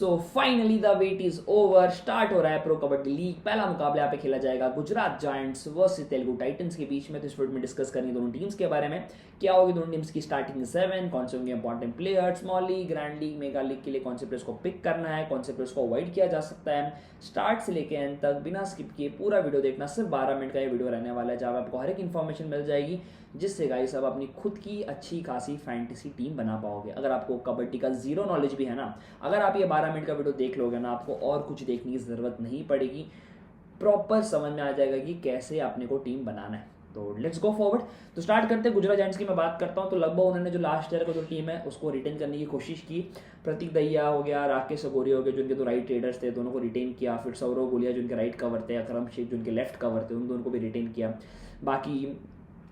So finally the wait is over. Start हो रहा है प्रो कबड्डी लीग। पहला मुकाबला यहाँ पे खेला जाएगा Gujarat giants versus Telugu Titans के बीच में। तो इस वीडियो में डिस्कस करेंगे दोनों टीम्स के बारे में, क्या होगी दोनों टीम्स की स्टार्टिंग 7, कौन से होंगे important player, small league, grand league, mega league के लिए कौन से प्लेयर्स को पिक करना है, कौन से प्लेयर्स को अवॉइड किया जा सकता है। स्टार्ट से लेकर एंड तक बिना स्किप किए पूरा वीडियो देखना। सिर्फ 12 मिनट का ये वीडियो रहने वाला है, जहाँ आपको हर एक इन्फॉर्मेशन मिल जाएगी, जिससे गाइस आप अपनी खुद की अच्छी खासी फैंटेसी टीम बना पाओगे। अगर आपको कबड्डी का जीरो नॉलेज भी है ना, अगर आप ये 12 मिनट का वीडियो देख लोगे ना, आपको और कुछ देखने की ज़रूरत नहीं पड़ेगी। प्रॉपर समझ में आ जाएगा कि कैसे अपने को टीम बनाना है। तो लेट्स गो फॉरवर्ड। तो स्टार्ट करते हैं गुजरात जायंट्स की मैं बात करता हूँ। तो लगभग उन्होंने जो लास्ट ईयर का जो टीम है उसको रिटेन करने की कोशिश की। प्रतीक दहिया हो गया, राकेश अगोरी हो गया, जो उनके दो राइट ट्रेडर्स थे, दोनों को रिटेन किया। फिर सौरव गुलिया जो उनके राइट कवर थे, अकरम शेख जो उनके लेफ्ट कवर थे, उन दोनों को भी रिटेन किया। बाकी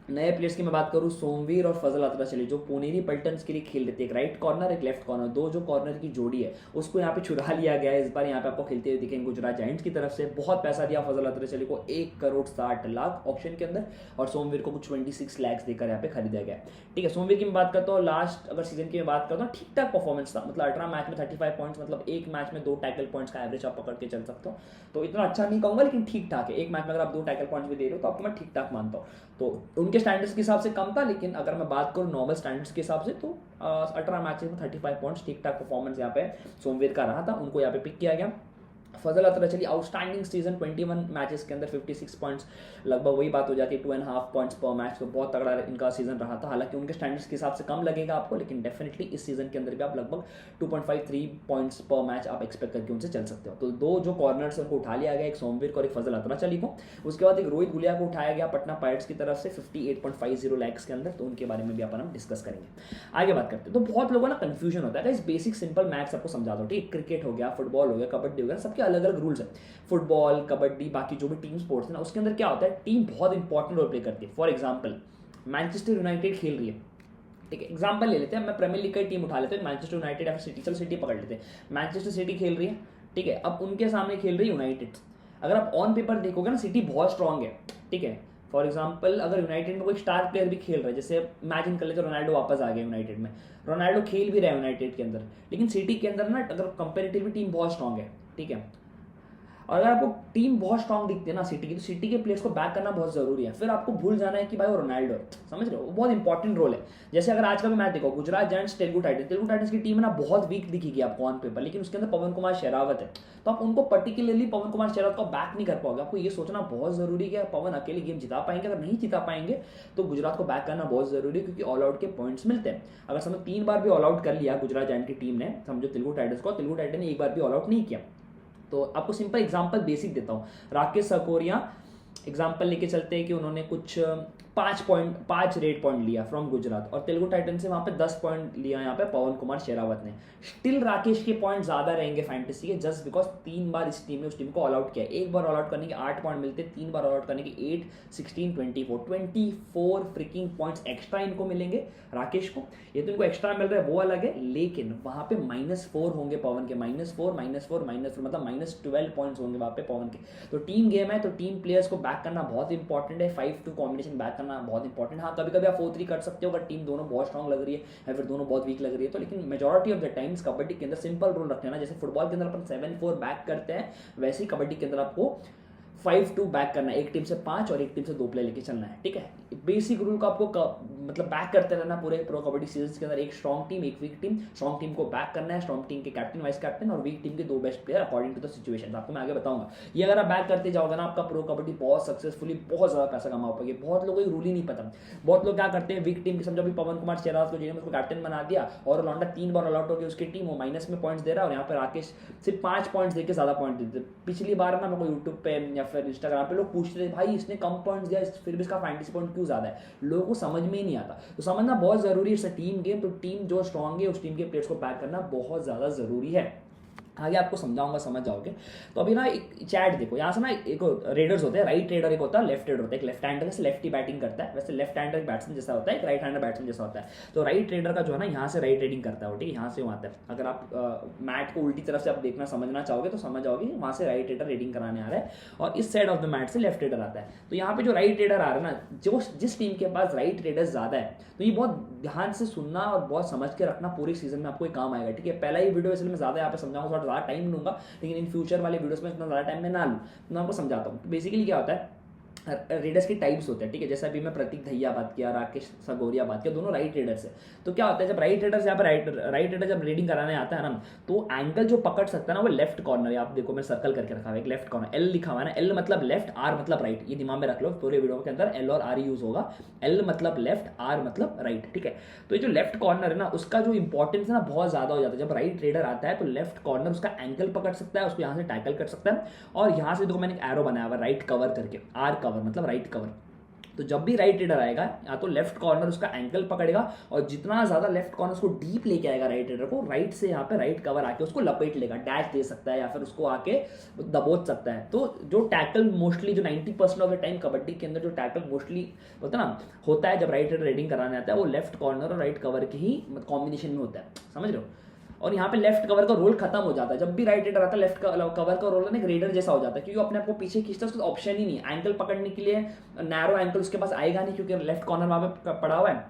नए प्लेयर्स की मैं बात करूँ, सोमवीर और फजल अतराचली जो पुनेरी पल्टन्स के लिए खेल रहे थे, एक राइट कॉर्नर एक लेफ्ट कॉर्नर, दो जो कॉर्नर की जोड़ी है उसको यहाँ पे छुड़ा लिया गया है। इस बार यहाँ पे आपको खेलते हुए दिखेंगे गुजरात जायंट्स की तरफ से। बहुत पैसा दिया फजल अतराचली को, 1,60,00,000 ऑप्शन के अंदर, और सोमवीर को कुछ 26 लाख देकर यहाँ पे खरीदा गया। ठीक है, सोमवीर की मैं बात करता हूँ। लास्ट अगर सीजन की मैं बात करता हूँ, ठीक ठाक परफॉर्मेंस था। मतलब 18 मैच में 35 पॉइंट्स, मतलब एक मैच में 2 टैकल पॉइंट्स का एवरेज आप पकड़ के चल सकते हो। तो इतना अच्छा नहीं कहूँगा, लेकिन ठीक ठाक है। एक मैच में अगर आप 2 टैकल पॉइंट्स भी दे रहे हो तो आपको मैं ठीक ठाक मानता हूँ। तो उनके स्टैंडर्ड्स के हिसाब से कम था, लेकिन अगर मैं बात करूँ नॉर्मल स्टैंडर्ड्स के हिसाब से तो 18 मैचेस में 35 पॉइंट्स ठीक ठाक परफॉर्मेंस यहाँ पे सोमवीर का रहा था। उनको यहाँ पे पिक किया गया। फजल अतराचली आउटस्टैंडिंग सीजन, 21 मैचेस के अंदर 56 पॉइंट्स, लगभग वही बात हो जाती है 2.5 पॉइंट्स पर मैच। तो बहुत तगड़ा इनका सीजन रहा था। हालांकि उनके स्टैंडर्ड्स के हिसाब से कम लगेगा आपको, लेकिन डेफिनेटली इस सीजन के अंदर भी आप लगभग 2.53 पॉइंट्स पर मैच आप एक्सपेक्ट करके उनसे चल सकते हो। तो दो जो कॉर्नर्स उनको उठा लिया गया, एक सोमवीर को और एक फजल अतराचली को। उसके बाद एक रोहित गुलिया को उठाया गया पटना पायरेट्स की तरफ से 58.50 लाख के अंदर। तो उनके बारे में भी अपन हम डिस्कस करेंगे। आगे बात करते हैं। तो बहुत लोगों ना कंफ्यूजन होता है, इस बेसिक सिंपल मैथ्स आपको समझा दो। ठीक, क्रिकेट हो गया, फुटबॉल हो गया, कबड्डी हो गया, सबके अलग अलग रूल्स है। फुटबॉल, कबड्डी, बाकी जो भी टीम स्पोर्ट्स है ना, उसके अंदर क्या होता है, टीम बहुत इंपॉर्टेंट रोल प्ले करती है। फॉर एग्जांपल मैनचेस्टर यूनाइटेड खेल रही है, ठीक है, एग्जांपल ले लेते हैं, मैं प्रीमियर लीग की टीम उठा लेते हैं, मैनचेस्टर यूनाइटेड या सिटी, चल सिटी पकड़ लेते हैं। मैनचेस्टर सिटी खेल रही है, ठीक है, अब उनके सामने खेल रही है यूनाइटेड। अगर आप ऑन पेपर देखोगे ना, सिटी बहुत स्ट्रांग है, ठीक है। फॉर एग्जाम्पल अगर यूनाइटेड में कोई स्टार प्लेयर भी खेल रहा है, जैसे इमेजिन कर लेते रोनाल्डो वापस आ गया यूनाइटेड में, रोनाल्डो खेल भी रहा है यूनाइटेड के अंदर, लेकिन सिटी के अंदर ना अगर कंपेरेटिवली टीम बहुत स्ट्रांग है, ठीक है। और अगर आपको टीम बहुत स्ट्रांग दिखती है ना सिटी की, तो सिटी के प्लेयर्स को बैक करना बहुत जरूरी है। फिर आपको भूल जाना है कि भाई वो रोनाल्डो है, समझ रहे हो, वो बहुत इंपॉर्टेंट रोल है। जैसे अगर आज का भी मैच देखो, गुजरात जायंट्स तेलुगु टाइटंस की टीम है ना, बहुत वीक दिखेगी आपको ऑन पेपर, लेकिन उसके अंदर पवन कुमार शेरावत है। तो आप उनको पर्टिकुलरली पवन कुमार शेरावत को बैक नहीं कर पाओगे। आपको ये सोचना बहुत जरूरी है कि पवन अकेले गेम जिता पाएंगे। अगर नहीं जिता पाएंगे तो गुजरात को बैक करना बहुत जरूरी है, क्योंकि ऑल आउट के पॉइंट्स मिलते हैं। अगर समझ 3 बार भी ऑल आउट कर लिया गुजरात जायंट की टीम ने, समझो तेलुगु टाइटंस को, तेलुगु टाइटन ने एक बार भी ऑल आउट नहीं किया। तो आपको सिंपल एग्जांपल बेसिक देता हूँ। राकेश सकोरिया एग्जांपल लेके चलते हैं कि उन्होंने कुछ 5 रेड पॉइंट लिया फ्रॉम गुजरात, और तेलुगु टाइटन से वहां पे 10 पॉइंट लिया यहाँ पे पवन कुमार शेरावत ने। स्टिल राकेश के पॉइंट ज्यादा रहेंगे फैंटेसी के, जस्ट बिकॉज 3 बार इस टीम ने उस टीम को ऑल आउट किया। एक बार ऑल आउट करने के 8 पॉइंट मिलते, 3 बार ऑल आउट करने के 8, 16, 24 फ्रिकिंग पॉइंट्स एक्स्ट्रा इनको मिलेंगे राकेश को। ये तो इनको एक्स्ट्रा मिल रहा है वो अलग है, लेकिन वहां पे -4 होंगे पवन के, -4 मतलब -12 पॉइंट्स होंगे वहां पे पवन के। तो टीम गेम है, तो टीम प्लेयर्स को बैक करना बहुत इंपॉर्टेंट है। 5-2 कॉम्बिनेशन बैक करना बहुत इंपॉर्टेंट। हाँ, कभी कभी आप 4-3 कर सकते हो अगर टीम दोनों बहुत स्ट्रांग लग रही है या फिर दोनों बहुत वीक लग रही है तो, लेकिन majority of the times kabaddi के अंदर सिंपल रूल रखते हैं ना, जैसे फुटबॉल के अंदर अपन 7-4 बैक करते हैं, वैसे ही कबड्डी के अंदर आपको 5-2 बैक करना है। एक टीम से 5 और एक टीम से 2 प्लेयर लेके चलना है, ठीक है। बेसिक रूल को आपको मतलब बैक करते रहना पूरे प्रो कबड्डी सीजन के अंदर। एक स्ट्रॉन्ग टीम, एक वीक टीम, स्ट्रॉन्ग टीम को बैक करना है, स्ट्रॉन्ग टीम के कैप्टन, वाइस कैप्टन और वीक टीम के 2 best player according to the situation. आपको मैं आगे बताऊंगा। ये अगर आप बैक करते जाओगे ना, आपका प्रो कबड्डी बहुत सक्सेसफुली बहुत ज्यादा पैसा कमा पाओगे। बहुत लोगों को रूल ही नहीं पता। बहुत लोग क्या करते हैं, वीक टीम की समझो भी पवन कुमार शेरावत को जिन्होंने उसको कैप्टन बना दिया, और लौंडा 3 बार ऑल आउट हो गया, उसकी टीम वो माइनस में पॉइंट्स दे रहा है, और यहाँ पे राकेश सिर्फ 5 पॉइंट्स देके ज्यादा पॉइंट देते। पिछली बार ना मेरे को यूट्यूब पे या फिर इंस्टाग्राम पे लोग पूछते थे, भाई इसने कम पॉइंट्स दिया फिर भी इसका फैंटेसी पॉइंट क्यों ज्यादा है। लोगों को समझ में ही नहीं आता। तो समझना बहुत जरूरी है, टीम गेम। तो टीम जो स्ट्रांग है उस टीम के प्लेयर्स को बैक करना बहुत ज्यादा जरूरी है। आगे आपको समझाऊंगा, समझ जाओगे। तो अभी ना एक चैट देखो, यहाँ से ना एक रेडर्स होते हैं, राइट रेडर एक होता है, लेफ्ट रेडर होता है। एक लेफ्ट हैंडर से लेफ्टी बैटिंग करता है, वैसे लेफ्ट हैंडर बैट्समैन जैसा होता है, एक राइट हैंडर बैट्समैन जैसा होता है। तो राइट रेडर का जो है ना, यहाँ से राइट रेडिंग करता है, ठीक है, यहाँ से आता है। अगर आप मैट को उल्टी तरफ से आप देखना समझना चाहोगे तो समझ जाओगे, वहाँ से राइट रेडर रेडिंग कराने आ रहा है, और इस साइड ऑफ द मैट से लेफ्ट रेडर आता है। तो यहाँ पे जो राइट रेडर आ रहा है ना, जो जिस टीम के पास राइट रेडर ज्यादा है, तो ये बहुत ध्यान से सुनना और बहुत समझ के रखना, पूरे सीजन में आपको ये काम आएगा, ठीक है। पहला ही वीडियो इसलिए मैं ज़्यादा यहाँ पे समझाऊंगा, थोड़ा ज़्यादा टाइम लूंगा, लेकिन इन फ्यूचर वाले वीडियोस में इतना ज़्यादा टाइम में ना लूँ, मैं आपको समझाता हूँ। तो बेसिकली क्या होता है, रेडर्स के टाइप्स होते हैं, ठीक है। जैसे अभी मैं प्रतीक दहिया बात किया, राकेश सगोरिया बात किया, दोनों राइट रेडर्स है। तो क्या होता है, जब राइट रेडर्स यहाँ पर राइट रेडर जब रीडिंग कराने आता है ना, तो एंगल जो पकड़ सकता है ना वो लेफ्ट कॉर्नर, आप देखो मैं सर्कल करके रखा है एक लेफ्ट कॉर्नर, एल लिखा हुआ है ना, एल मतलब लेफ्ट, आर मतलब राइट, ये दिमाग में रख लो, पूरे वीडियो के अंदर एल और आर यूज होगा, एल मतलब लेफ्ट, आर मतलब राइट, ठीक है। तो ये जो लेफ्ट कॉर्नर है ना, उसका जो इंपॉर्टेंस है ना बहुत ज्यादा हो जाता है। जब राइट रेडर आता है तो लेफ्ट कॉर्नर उसका एंगल पकड़ सकता है, उसको यहाँ से टैकल कर सकता है, और यहाँ से देखो मैंने एक एरो बनाया हुआ राइट कवर करके, आर कवर मतलब राइट कवर। तो जब भी राइट रेडर आएगा, या तो लेफ्ट कॉर्नर उसका एंकल पकड़ेगा, और जितना ज्यादा लेफ्ट कॉर्नर उसको डीप लेके आएगा राइट रेडर को, राइट से यहाँ पे राइट कवर आके उसको लपेट लेगा, डैश दे सकता है, या फिर उसको आके दबोच सकता है। तो जो टैकल मोस्टली, जो 90% ऑफ द टाइम कबड्डी के अंदर जो टैकल मोस्टली होता है ना, होता है जब राइट रेडर रेडिंग कराने आता है, वो लेफ्ट कॉर्नर और राइट कवर के ही कॉम्बिनेशन में होता है, समझ रहे हो। और यहाँ पे लेफ्ट कवर का रोल खत्म हो जाता है, जब भी राइट रेडर आता है लेफ्ट कवर का रोल ना एक रेडर जैसा हो जाता है, क्योंकि अपने आप को पीछे खींचता है, उसका ऑप्शन ही नहीं है, एंकल पकड़ने के लिए नैरो एंकल उसके पास आएगा नहीं, क्योंकि लेफ्ट कॉर्नर वहां पे पड़ा हुआ है,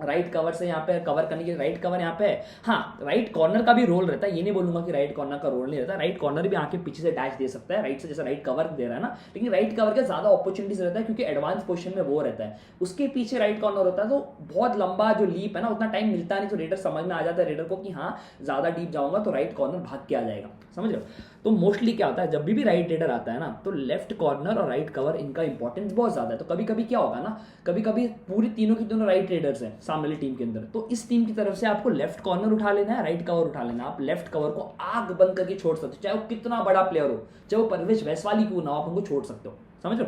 राइट कवर से यहाँ पे कवर करने के लिए राइट कवर यहाँ पे है। हाँ, राइट कॉर्नर का भी रोल रहता है, ये नहीं बोलूंगा कि राइट कॉर्नर का रोल नहीं रहता, राइट कॉर्नर भी आके पीछे से डैश दे सकता है राइट से, जैसा राइट कवर दे रहा है ना, लेकिन राइट कवर का ज्यादा अपॉर्चुनिटीज रहता है, क्योंकि एडवांस पोजीशन में वो रहता है, उसके पीछे राइट कॉर्नर होता है, तो बहुत लंबा जो लीप है ना, उतना टाइम मिलता नहीं, तो रेडर समझ में आ जाता है रेडर को कि हाँ ज्यादा डीप जाऊंगा तो राइट कॉर्नर भाग के आ जाएगा, समझ रहे हो। तो मोस्टली क्या होता है, जब भी राइट रेडर आता है ना, तो लेफ्ट कॉर्नर और राइट कवर इनका इंपॉर्टेंस बहुत ज्यादा है। तो कभी कभी क्या होगा ना, कभी कभी पूरी तीनों की दोनों राइट रेडर्स हैं सामने वाली टीम के अंदर, तो इस टीम की तरफ से आपको लेफ्ट कॉर्नर उठा लेना है, राइट कवर उठा लेना है। आप लेफ्ट कवर को आग बंद करके छोड़ सकते हो, चाहे वो कितना बड़ा प्लेयर हो, चाहे वो परवेश वैसवाली क्यों ना हो, आप उनको छोड़ सकते हो, समझ लो।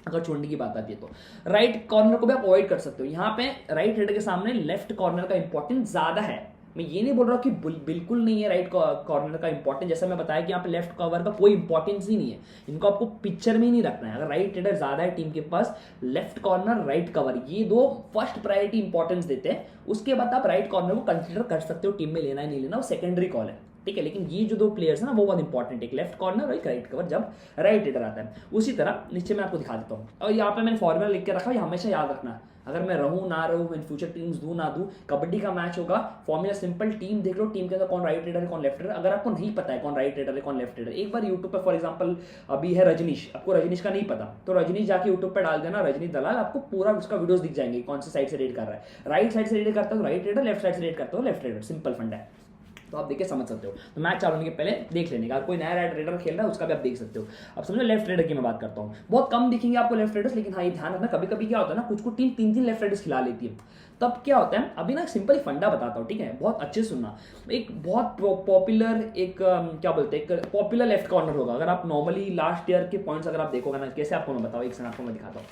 अगर छोड़ने की बात आती है तो राइट कॉर्नर को भी आप अवॉइड कर सकते हो। यहाँ पे राइट रेडर के सामने लेफ्ट कॉर्नर का इंपॉर्टेंस ज्यादा है। मैं ये नहीं बोल रहा कि बिल्कुल नहीं है राइट कॉर्नर का इंपॉर्टेंस, जैसा मैं बताया कि यहाँ पे लेफ्ट कवर का कोई इंपॉर्टेंस ही नहीं है, इनको आपको पिक्चर में ही नहीं रखना है। अगर राइट रेडर ज्यादा है टीम के पास, लेफ्ट कॉर्नर राइट कवर ये दो फर्स्ट प्रायोरिटी इंपॉर्टेंस देते हैं, उसके बाद आप राइट कॉर्नर को कंसिडर कर सकते हो, टीम में लेना है नहीं लेना वो सेकेंडरी कॉल है, ठीक है। लेकिन ये जो दो प्लेयर्स है ना वो बहुत इंपॉर्टेंट है, एक लेफ्ट कॉर्नर और एक राइट कवर जब राइट रेडर आता है। उसी तरह नीचे मैं आपको दिखा देता हूँ, और यहाँ पे मैंने फॉर्मूला लिख के रखा है, हमेशा याद रखना, अगर मैं रहूं ना रहूं, इन फ्यूचर टीम्स दूं ना दूं, कबड्डी का मैच होगा, फॉर्मूला सिंपल, टीम देख लो, टीम के अंदर कौन राइट रेडर है कौन लेफ्ट रेडर। अगर आपको नहीं पता है कौन राइट रेडर है कौन लेफ्ट रेडर, एक बार यूट्यूब पे फॉर एग्जांपल अभी है रजनीश, आपको रजनीश का नहीं पता तो रजनीश जाके यूट्यूब पे डाल देना रजनीश दलाल, आपको पूरा उसका वीडियोस दिख जाएंगे कौन सी साइड से रेड कर रहा है, राइट साइड से रेड करता है तो राइट रेडर, लेफ्ट साइड से रेड करता है लेफ्ट रेडर, सिंपल फंडा है। तो आप देख के समझ सकते हो। तो मैच चालू होने के पहले देख लेने का, कोई नया राइट रेडर खेल रहा है उसका भी आप देख सकते हो। अब समझो लेफ्ट रेडर की मैं बात करता हूँ, बहुत कम दिखेंगे आपको लेफ्ट रेडर्स, लेकिन हाँ ये ध्यान रखना कभी कभी क्या होता है ना, कुछ टीम तीन लेफ्ट रेडर्स खिला लेती है, तब क्या होता है, अभी ना सिंपल फंडा बताता हूँ, ठीक है, बहुत अच्छे सुनना। एक बहुत पॉपुलर एक क्या बोलते हैं, एक पॉपुलर लेफ्ट कॉर्नर होगा, अगर आप नॉर्मली लास्ट ईयर के पॉइंट्स अगर आप देखोगे ना, कैसे आपको मैं बताओ, एक सेकंड आपको मैं दिखाता हूँ,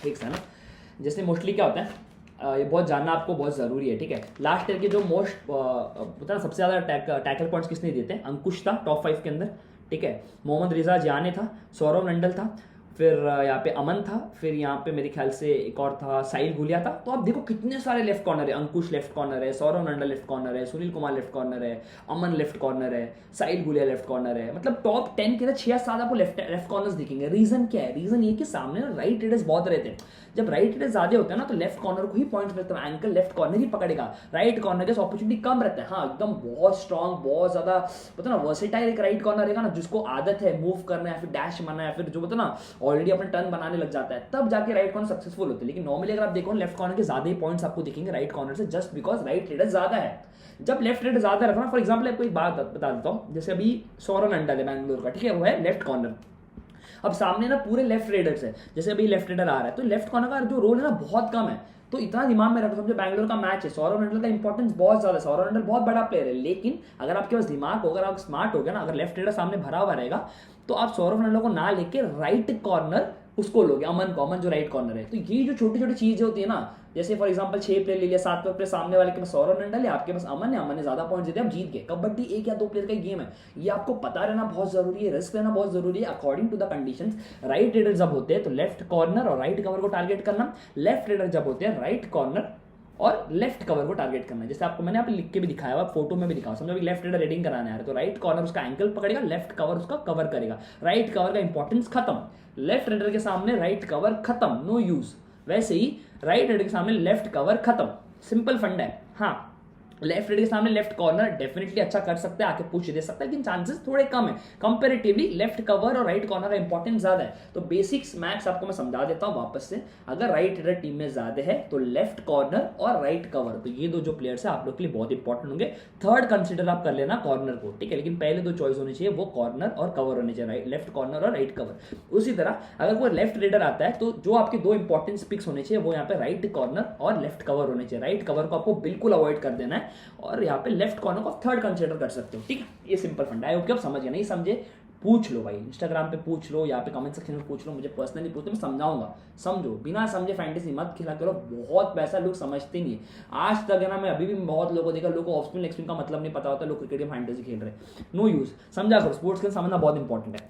एक सेकंड। जैसे मोस्टली क्या होता है, ये बहुत जानना आपको बहुत ज़रूरी है, ठीक है। लास्ट ईयर के जो मोस्ट पता ना सबसे ज़्यादा टैकल पॉइंट्स किसने दिए थे, अंकुश था टॉप 5 के अंदर, ठीक है। मोहम्मद रिजा जाने था, सौरव नंडल था, फिर यहाँ पे अमन था, फिर यहाँ पे मेरे ख्याल से एक और था साहिल गुलिया था। तो आप देखो कितने सारे लेफ्ट कॉर्नर है, अंकुश लेफ्ट कॉर्नर है, सौरव नंडल लेफ्ट कॉर्नर है, सुनील कुमार लेफ्ट कॉर्नर है, अमन लेफ्ट कॉर्नर है, साहिल गुलिया लेफ्ट कॉर्नर है। मतलब टॉप 10 के अंदर 6-7 आपको लेफ्ट कॉर्नर्स दिखेंगे। रीजन क्या है, रीजन ये कि सामने ना राइट रेडर्स बहुत रहते हैं, जब राइट रेडर्स ज्यादा होते हैं ना तो लेफ्ट कॉर्नर को ही पॉइंट मिलता है, एंकल लेफ्ट कॉर्नर ही पकड़ेगा, राइट कॉर्नर के अपॉर्चुनिटी कम रहता है। हाँ एकदम बहुत स्ट्रॉन्ग, बहुत ज्यादा पता ना वर्सेटाइल एक राइट कॉर्नर रहेगा ना, जिसको आदत है मूव करना है, फिर डैश मारना है, फिर जो पता ना ऑलरेडी अपने टर्न बनाने लग जाता है, तब जाके राइट कॉर्नर सक्सेसफुल होते हैं। लेकिन नॉर्मली अगर आप देखो लेफ्ट कॉर्नर के ज्यादा ही पॉइंट्स आपको दिखेंगे राइट कॉर्नर से, जस्ट बिकॉज राइट रेडर ज्यादा है। जब लेफ्ट रेडर ज्यादा रखना, फॉर एग्जाम्पल आपको एक बात बता देता हूँ, जैसे अभी सौरव नंडल है बैंगलोर का, ठीक है, वो है लेफ्ट कॉर्नर। अब सामने ना पूरे लेफ्ट रेडर्स है, जैसे अभी लेफ्ट रेडर आ रहा है, तो लेफ्ट कॉर्नर का जो रोल है ना बहुत कम है। तो इतना दिमाग में रखो, समझो बैंगलोर का मैच है, सौरव नंडल का इंपॉर्टेंस बहुत ज्यादा है, सौरव नंडल बहुत बड़ा प्लेयर है, लेकिन अगर आपके पास दिमाग हो, अगर आप स्मार्ट हो गए ना, अगर लेफ्ट रेडर सामने भरा हुआ रहेगा तो आप सौरव नंडल को ना लेके राइट कॉर्नर उसको लोगे, अमन जो राइट कॉर्नर है। तो ये जो छोटी छोटी चीजें होती है ना, जैसे फॉर एग्जांपल 6 प्लेयर ले लिया, 7 प्लेयर सामने वाले के पास सौरव नंडल है, आपके पास अमन है, अमन ने ज्यादा पॉइंट्स देते हैं, आप जीत गए। कबड्डी 1 या 2 प्लेयर का गेम है, ये आपको पता रहना बहुत जरूरी है, रिस्क लेना बहुत जरूरी है। According to the conditions, right raider जब होते हैं तो लेफ्ट कॉर्नर और राइट कवर को टारगेट करना, लेफ्ट रेडर जब होते हैं राइट कॉर्नर और लेफ्ट कवर को टारगेट करना है। जैसे आपको मैंने यहाँ पे लिख के भी दिखाया हुआ, फोटो में भी दिखाया, समझो अभी लेफ्ट रेडर रेडिंग कराने आ रहा है तो राइट कॉर्नर उसका एंकल पकड़ेगा, लेफ्ट कवर उसका कवर करेगा, राइट कवर का इंपॉर्टेंस खत्म, लेफ्ट रेडर के सामने राइट कवर खत्म, नो यूज। वैसे ही राइट रेडर के सामने लेफ्ट कवर खत्म, सिंपल फंडा है। हाँ, लेफ्ट रेड के सामने लेफ्ट कॉर्नर डेफिनेटली अच्छा कर सकता है, आके पुश दे सकता है, लेकिन चांसेस थोड़े कम है कंपैरेटिवली। लेफ्ट कवर और राइट कॉर्नर का इंपॉर्टेंस ज्यादा है। तो बेसिक्स मैक्स आपको मैं समझा देता हूं वापस से। अगर राइट रेडर टीम में ज्यादा है तो लेफ्ट कॉर्नर और राइट कवर, तो ये दो जो प्लेयर्स है आप लोग के लिए बहुत इंपॉर्टेंट होंगे। थर्ड कंसिडर आप कर लेना कॉर्नर को, ठीक है, लेकिन पहले दो चॉइस होनी चाहिए, वो कॉर्नर और कवर होने चाहिए, लेफ्ट कॉर्नर और राइट कवर। उसी तरह अगर कोई लेफ्ट रेडर आता है तो जो आपके दो इंपॉर्टेंट पिक्स होने चाहिए वो यहाँ पे राइट कॉर्नर और लेफ्ट कवर होने चाहिए। राइट कवर को आपको बिल्कुल अवॉइड कर देना है और यहाँ पे लेफ्ट कॉर्नर को थर्ड कंसीडर कर सकते हो, ठीक है। ये सिंपल फंडा है। ओके, अब समझ गए, नहीं समझे पूछ लो भाई, इंस्टाग्राम पे पूछ लो, यहाँ पे कमेंट सेक्शन में पूछ लो, मुझे पर्सनली पूछ लो, मैं समझाऊंगा। समझो, बिना समझे फैंटेसी मत खेला करो, बहुत पैसा लोग समझते नहीं है। आज तक है ना, मैं अभी भी बहुत लोगों को देखा, लोगों को ऑफ स्पिन लेग स्पिन का मतलब नहीं पता होता, लोग क्रिकेट में फैंटेसी खेल रहे हैं। नो यूज, समझा करो, स्पोर्ट्स के समझना बहुत इंपॉर्टेंट है।